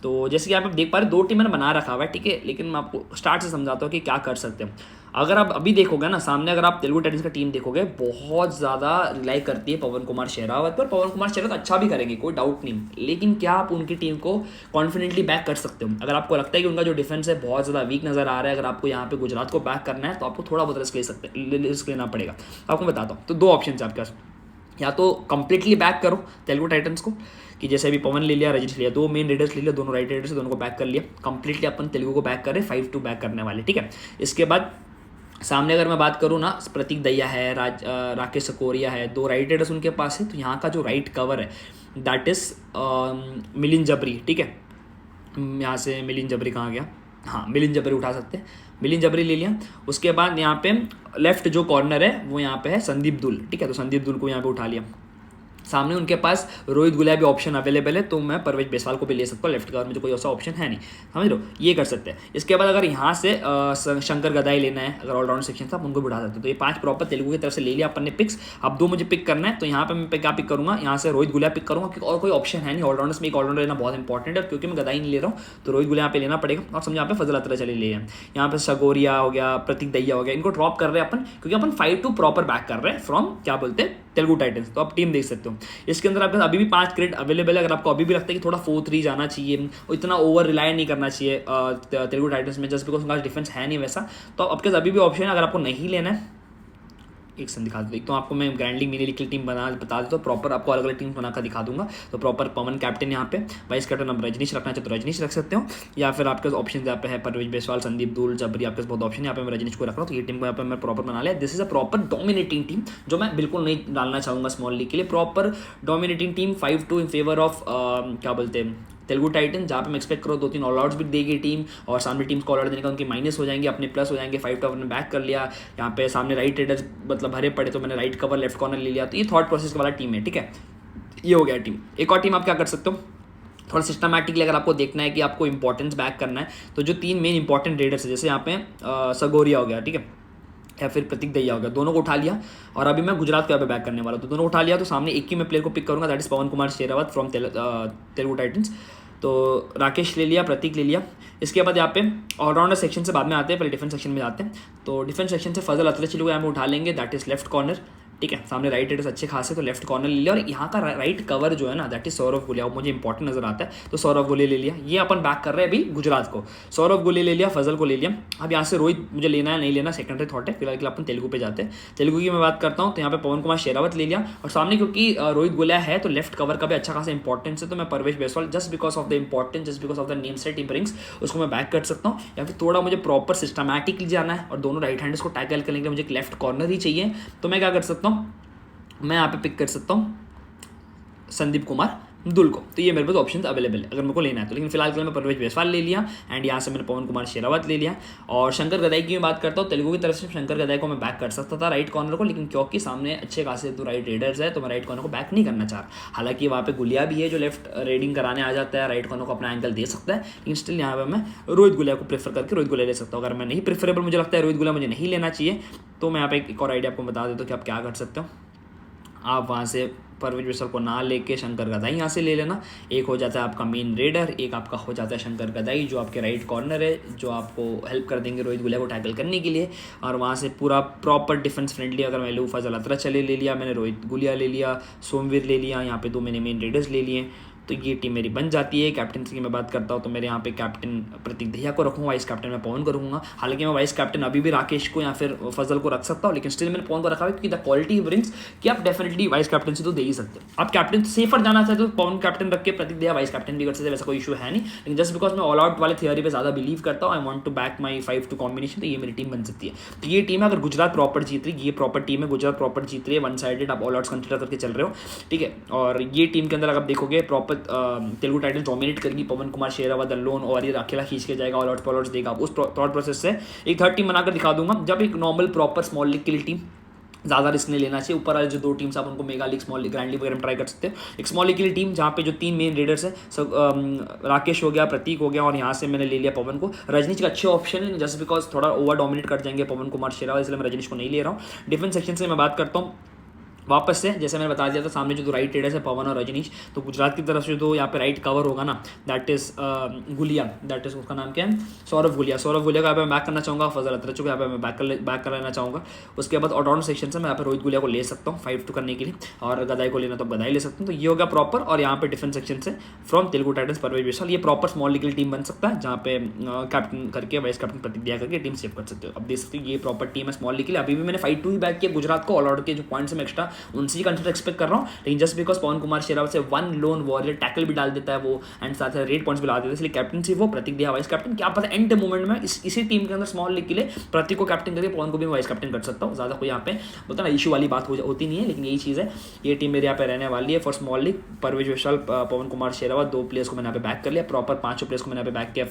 तो जैसे कि आप देख पा रहे, 2 टीम मैंने बना रखा हुआ है। ठीक है, लेकिन मैं आपको स्टार्ट से समझाता हूँ कि क्या कर सकते हैं। अगर आप अभी देखोगे ना सामने, अगर आप तेलुगु टाइटंस का टीम देखोगे, बहुत ज़्यादा रिलाई करती है पवन कुमार शेरावत पर। पवन कुमार शेरावत अच्छा भी करेंगे, कोई डाउट नहीं, लेकिन क्या आप उनकी टीम को कॉन्फिडेंटली बैक कर सकते हो? अगर आपको लगता है कि उनका जो डिफेंस है बहुत ज़्यादा वीक नजर आ रहा है, अगर आपको यहाँ पे गुजरात को बैक करना है, तो आपको थोड़ा बहुत रिस्क लेना पड़ेगा। तो आपको बताता हूँ, तो 2 ऑप्शन है आपके पास। या तो कंप्लीटली बैक करो तेलुगु टाइटंस को, कि जैसे अभी पवन ले लिया, रजनीश लिया, 2 मेन रेडर्स ले लिया, दोनों राइट रेडर्स, दोनों को बैक कर लिया। कंप्लीटली अपन तेलुगु को बैक कर रहे, 5-2 बैक करने वाले। ठीक है, इसके बाद सामने अगर मैं बात करूँ ना, प्रतीक दहिया है, राकेश सकोरिया है, 2 राइट रेडर्स उनके पास है। तो यहाँ का जो राइट कवर है दैट इज मिलिन जबरी। ठीक है, यहाँ से मिलिन जबरी कहाँ गया, हाँ, मिलिंद जबरी उठा सकते हैं, मिलिंद जबरी ले लिया। उसके बाद यहाँ पे लेफ्ट जो कॉर्नर है वो यहाँ पे है संदीप दुल, ठीक है, तो संदीप दुल को यहाँ पे उठा लिया। सामने उनके पास रोहित गुलाबी ऑप्शन अवेलेबल है, तो मैं परवेज बेसवाल को भी ले सकता हूँ, लेफ्ट कवर में जो कोई ऐसा ऑप्शन है नहीं, समझ लो, ये कर सकते हैं। इसके बाद अगर यहाँ से शंकर गदाई लेना है, अगर ऑलराउंड सेक्शन से आप उनको बढ़ा सकते हो। तो ये 5 प्रॉपर तेलुगु की तरफ से ले लिया अपन ने पिक्स। अब 2 मुझे पिक करना है, तो यहाँ पे मैं क्या पिक करूँगा, यहाँ से रोहित गुलाब पिक करूँगा, क्योंकि और कोई ऑप्शन है नहीं। ऑलराउंडर्स में एक ऑलराउंडर लेना बहुत इंपॉर्टेंट है, क्योंकि मैं गदाई नहीं ले रहा हूँ तो रोहित गुलाब पे लेना पड़ेगा। और समझो यहाँ पे फजल अतरा चले लिए हैं, यहाँ पे सगोरिया हो गया, प्रतीक दहिया हो गया, इनको ड्रॉप कर रहे हैं अपन, क्योंकि अपन 5-2 प्रॉपर बैक कर रहे हैं फ्रॉम क्या बोलते हैं तेलुगु टाइटंस। तो आप टीम देख सकते हो, इसके अंदर आपके अभी भी 5 क्रेडिट अवेलेबल है। अगर आपको अभी भी लगता है कि थोड़ा 4-3 जाना चाहिए, और इतना ओवर रिलाय नहीं करना चाहिए तेलुगु टाइटंस में, जस्ट बिकॉज उनका डिफेंस है नहीं वैसा, तो आपके अभी भी ऑप्शन है। अगर आपको नहीं लेना है, एक सन दिखा दो, तो आपको मैं ग्रैंडली मिनी लीग की टीम बता देता हूँ, प्रॉपर आपको अलग अलग टीम बनाकर दिखा दूंगा। तो प्रॉपर पवन कैप्टन यहाँ पे, वाइस कैप्टन आप रजनीश रखना चाहते तो रजनीश रख सकते हो, या फिर आपके ऑप्शन यहाँ पे है परवेज बेसवाल, संदीप दूल, जबरी, आपके बहुत ऑप्शन है। यहाँ पे मैं रजनीश को रख रहा हूँ, तो ये टीम को यहाँ पे मैं प्रॉपर बना लिया। This is a proper dominating team, जो मैं बिल्कुल नहीं डालना चाहूँगा स्मॉल लीग के लिए। Proper dominating team 5-2 in favour of क्या बोलते हैं तेलुगु टाइटन, जहाँ पे मैं एक्सपेक्ट करो 2-3 ऑल आउट्स भी देगी टीम, और सामने टीम्स को ऑल आउट देने का उनके माइनस हो जाएंगे, अपने प्लस हो जाएंगे। 5 टॉप ने बैक कर लिया, यहाँ पे सामने राइट रेडर्स मतलब भरे पड़े, तो मैंने राइट कवर लेफ्ट कॉर्नर ले लिया। तो ये थॉट प्रोसेस वाला टीम है, ठीक है, ये हो गया टीम। एक और टीम आप क्या कर सकते हो, थोड़ा सिस्टमैटिकली अगर आपको देखना है कि आपको इंपॉर्टेंस बैक करना है, तो जो 3 मेन इंपॉर्टेंट रेडर्स है, जैसे यहाँ पे सगोरिया हो गया, ठीक है, या फिर प्रतीक दहिया हो गया, दोनों को उठा लिया। और अभी मैं गुजरात को यहाँ पे बैक करने वाला हूँ, तो दोनों उठा लिया। तो सामने एक ही मैं प्लेयर को पिक करूँगा, that is Pawan Kumar Sherawat from Telugu Titans. तो राकेश ले लिया, प्रतीक ले लिया। इसके बाद यहाँ पे ऑलराउंडर सेक्शन से बाद में आते हैं, पहले डिफेंस सेक्शन में जाते हैं। तो डिफेंस सेक्शन से फजल अतरची को यहाँ पे उठा लेंगे, दैट इज लेफ्ट कॉर्नर, ठीक है। सामने राइट रेडर्स अच्छे खासे, तो लेफ्ट कॉर्नर ले लिया। और यहाँ का राइट कवर जो है ना, दैट इज सौरव गुलिया, वो मुझे इंपॉर्टेंट नजर आता है, तो सौरव गुलिया ले लिया। ये अपन बैक कर रहे हैं अभी गुजरात को, सौरव गुलिया ले लिया, फजल को ले लिया। अब यहाँ से रोहित मुझे लेना है नहीं लेना सेकेंडरी थॉट है, फिलहाल के लिए अपन तेलुगु पे जाते हैं। तेलुगु की मैं बात करता हूँ, तो यहाँ पे पवन कुमार शेरावत ले लिया। और सामने क्योंकि रोहित गुलिया है, तो लेफ्ट कवर का भी अच्छा खासा इंपॉर्टेंस है, तो मैं Parvesh Bhainswal just because of the importance, just because of the name set he brings, उसको मैं बैक कर सकता हूँ। या फिर थोड़ा मुझे प्रॉपर सिस्टमैटिकली जाना है और दोनों राइट हैंडर्स को टैकल करने के लिए मुझे एक लेफ्ट कॉर्नर ही चाहिए, तो मैं क्या कर सकता हूँ, मैं यहाँ पे पिक कर सकता हूँ संदीप कुमार दुल को। तो ये मेरे पास ऑप्शन अवेलेबल है अगर मेरे को लेना है तो। लेकिन फिलहाल के लिए मैं परवेज बेसवाल ले लिया, एंड यहाँ से मैंने पवन कुमार शेरावत ले लिया। और शंकर गदाई की मैं बात करता हूँ, तेलुगु की तरफ से शंकर गदाई को मैं बैक कर सकता था राइट कॉर्नर को, लेकिन क्योंकि सामने अच्छे खासे तो राइट रेडर्स है, तो मैं राइट कॉर्नर को बैक नहीं करना चाह रहा। हालांकि वहाँ पे गुलिया भी है जो लेफ्ट रेडिंग कराने आ जाता है, राइट कॉर्नर को अपना एंगल दे सकता है, लेकिन स्टिल यहाँ पर मैं रोहित गुलिया को प्रेफर करके रोहित गुलिया ले सकता हूँ। अगर मैं नहीं प्रेफरेबल मुझे लगता है रोहित गुलिया मुझे नहीं लेना चाहिए, तो मैं यहाँ पे एक और आइडिया आपको बता देता हूँ कि आप क्या कर सकते हो। आप वहाँ से परवेज बेसवाल को ना लेके शंकर गदाई यहाँ से ले लेना। एक हो जाता है आपका मेन रेडर, एक आपका हो जाता है शंकर गदाई जो आपके राइट कॉर्नर है, जो आपको हेल्प कर देंगे रोहित गुलिया को टैकल करने के लिए। और वहाँ से पूरा प्रॉपर डिफेंस फ्रेंडली अगर मैं लूँ, फजल अतरा चले ले लिया मैंने, रोहित गुलिया ले लिया, सोमवीर ले लिया, यहाँ पे 2 मैंने मेन रेडर्स ले लिए, तो ये टीम मेरी बन जाती है। कैप्टनसी की मैं बात करता हूँ, तो मेरे यहाँ पे कैप्टन प्रतीक दहिया को रखूँगा, वाइस कैप्टन मैं पवन को रखूँगा। हालांकि मैं वाइस कैप्टन अभी भी राकेश को या फिर फजल को रख सकता हूँ, लेकिन स्टिल मैंने पवन को रखा है, क्योंकि द क्वालिटी ब्रिंग्स कि आप डेफिनेटली वाइस कैप्टन से तो दे ही सकते हो। आप कैप्टन सेफर जाना चाहते हो, पवन कैप्टन रख के प्रतीक दहिया वाइस कैप्टन भी कर सकते हैं, वैसा कोई इशू है नहीं। लेकिन जस्ट बिकॉज मैं ऑल आउट वाले थियरी पे ज़्यादा बिलीव करता हूँ, I want to back my 5-2 combination, तो ये मेरी टीम बन सकती है। तो ये टीम है, अगर गुजरात प्रॉपर जीत रही, ये प्रॉपर टीम है, गुजरात प्रॉपर जीत रही है, 1 साइडेड आप ऑल आउट्स कंसिडर करके चल रहे हो, ठीक है। और ये टीम के अंदर अगर आप देखोगे प्रॉपर तेलुगु टाइटंस डोमिनेट करेगी, पवन कुमार शेरावत लोन और ये अकेला खींच के जाएगा, ऑल आउट्स देगा। उस थॉट प्रोसेस से एक थर्ड टीम बनाकर दिखा दूंगा, जब एक नॉर्मल प्रॉपर स्मॉल लीग के लिए टीम ज़्यादा रिस्क नहीं लेना चाहिए। ऊपर वाले जो 2 टीम्स आप उनको mega league, small league, grand league वगैरह में ट्राई कर सकते हो। एक स्मॉल लीग के लिए टीम जहाँ पे जो 3 मेन रेडर्स है, राकेश हो गया, प्रतीक हो गया, और यहाँ से मैंने ले लिया पवन को। रजनीश का अच्छे ऑप्शन है, जस्ट बिकॉज थोड़ा ओवर डोमिनेट कर जाएंगे पवन कुमार शेरावत, इसलिए मैं रजनीश को नहीं ले रहा हूँ। डिफेंस सेक्शन से मैं बात करता हूँ वापस से, जैसे मैंने बता दिया था, सामने जो 2 राइट रेडर्स है पवन और रजनीश, तो गुजरात की तरफ से जो यहाँ पे राइट कवर होगा ना, that is Gulia, that is उसका नाम क्या है, सौरव गुलिया को यहाँ पे मैं बैक करना चाहूँगा, फजल अतरचू को यहाँ पे मैं बैक कर लेना चाहूँगा। उसके बाद ऑलराउंड सेक्शन से मैं यहाँ पे रोहित गुलिया को ले सकता हूँ 5-2 करने के लिए, और गदाई को लेना तो गदाई ले सकता हूँ। तो ये होगा प्रॉपर। और यहाँ पे डिफेंस सेक्शन से फ्रॉम तेलुगु टाइटंस परवेज बेसवाल, ये प्रॉपर स्मॉल लीग की टीम बन सकता है, जहाँ पे कैप्टन करके वाइस कैप्टन प्रतीक दहिया करके टीम सेव कर सकते हो। अब देख सकते हो ये प्रॉपर टीम है स्मॉल लीग के लिए। अभी भी मैंने 5-2 ही बैक किया गुजरात को, ऑल आउट के जो पॉइंट्स में एक्स्ट्रा उनसे ही कंसिडर एक्सपेक्ट कर रहा हूँ, लेकिन जस्ट बिकॉज पवन कुमार शेरावत से 1 लोन वॉरियर टैकल भी डाल देता है वो, एंड साथ ही रेड पॉइंट्स भी ला देता है, इसलिए कैप्टनसी वो प्रतीक दहिया वाइस कैप्टन। क्या पता एंड मोमेंट में इसी टीम के अंदर स्मॉल लीग के लिए प्रतीक को कैप्टन करके पवन को भी वाइस कैप्टन कर सकता हूँ। ज़्यादा कोई यहाँ पे बोलता ना इशू वाली बात होती नहीं है, लेकिन यही चीज़ है। ये टीम मेरे यहाँ पे रहने वाली है for small league. Parvesh Bhainswal, Pawan Kumar Sehrawat, 2 players को मैंने यहाँ पे बैक कर लिया, प्रॉपर 5 प्लेयर्स को मैंने यहाँ पे बैक किया।